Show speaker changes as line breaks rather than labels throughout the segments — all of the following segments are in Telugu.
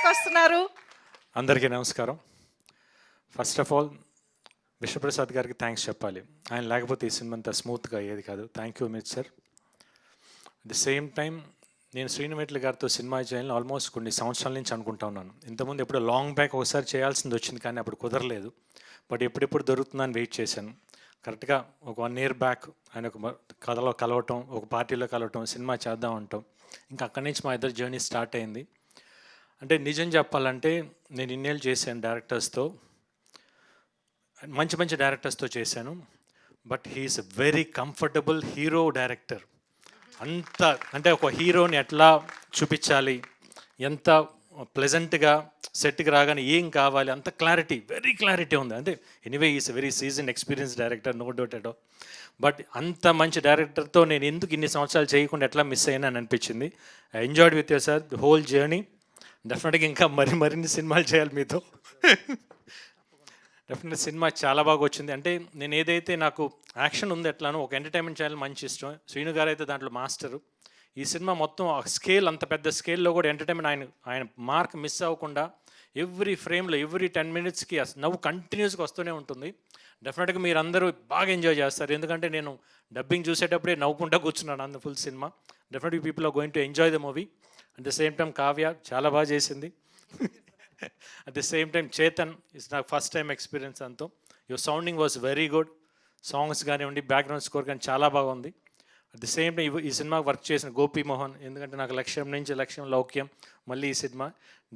వస్తున్నారు.
అందరికీ నమస్కారం. ఫస్ట్ ఆఫ్ ఆల్ విశ్వప్రసాద్ గారికి థ్యాంక్స్ చెప్పాలి. ఆయన లేకపోతే ఈ సినిమా అంతా స్మూత్గా అయ్యేది కాదు. Thank you Amit sir. At the same time నేను శ్రీనుమెట్ల గారితో సినిమా చేయాలని ఆల్మోస్ట్ కొన్ని సంవత్సరాల నుంచి అనుకుంటా ఉన్నాను. ఇంతకుముందు ఎప్పుడు లాంగ్ బ్యాక్ ఒకసారి చేయాల్సింది వచ్చింది, కానీ అప్పుడు కుదరలేదు. బట్ ఎప్పుడెప్పుడు దొరుకుతుందని వెయిట్ చేశాను. కరెక్ట్గా ఒక 1 year బ్యాక్ ఆయన ఒక కథలో కలవటం, ఒక పార్టీలో కలవటం, సినిమా చేద్దాం అంటాం. ఇంకా అక్కడి నుంచి మా ఇద్దరు జర్నీ స్టార్ట్ అయింది. అంటే నిజం చెప్పాలంటే నేను ఇన్నేళ్ళు చేశాను డైరెక్టర్స్తో, మంచి మంచి డైరెక్టర్స్తో చేశాను. But he is very comfortable hero director. అంత అంటే ఒక హీరోని ఎట్లా చూపించాలి, ఎంత ప్లెజెంట్గా సెట్కి రాగానే ఏం కావాలి, అంత క్లారిటీ, వెరీ క్లారిటీ ఉంది. అంటే anyway is very seasoned experience director, no doubt at all. But అంత మంచి డైరెక్టర్తో నేను ఎందుకు ఇన్ని సంవత్సరాలు చేయకుండా ఎట్లా మిస్ అయినా అని అనిపించింది. I enjoyed with you sir the whole journey. డెఫినెట్గా ఇంకా మరిన్ని సినిమాలు చేయాలి మీతో. డెఫినెట్గా సినిమా చాలా బాగా వచ్చింది. అంటే నేను ఏదైతే నాకు యాక్షన్ ఉంది ఎట్లానో ఒక ఎంటర్టైన్మెంట్ చేయాలి మంచి ఇష్టం. శ్రీను గారు అయితే దాంట్లో మాస్టరు. ఈ సినిమా మొత్తం ఆ స్కేల్, అంత పెద్ద స్కేల్లో కూడా ఎంటర్టైన్మెంట్ ఆయన మార్క్ మిస్ అవ్వకుండా ఎవ్రీ ఫ్రేమ్లో ఎవ్రీ 10 minutesకి నవ్వు కంటిన్యూస్గా వస్తూనే ఉంటుంది. డెఫినెట్గా మీరు అందరూ బాగా ఎంజాయ్ చేస్తారు. ఎందుకంటే నేను డబ్బింగ్ చూసేటప్పుడే నవ్వుకుంటూ కూర్చున్నాను అంత ఫుల్ సినిమా. Definitely people are going to enjoy the movie. At the same time Kavya చాలా బాగా చేసింది. At the same time Chetan it's నాకు ఫస్ట్ టైం ఎక్స్పీరియన్స్ అంతా. Your sounding was very good. Songs కానివ్వండి, బ్యాక్గ్రౌండ్ స్కోర్ కానీ చాలా బాగుంది. అట్ ది సేమ్ టైం ఈ సినిమాకి వర్క్ చేసిన గోపి మోహన్, ఎందుకంటే నాకు లక్ష్యం నుంచి లక్ష్యం లౌక్యం, మళ్ళీ ఈ సినిమా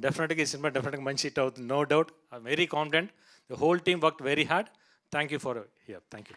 డెఫినెట్గా డెఫినెట్గా మంచి హిట్ అవుతుంది, no doubt. I very confident. The whole team work very hard. Thank you for here. Thank you.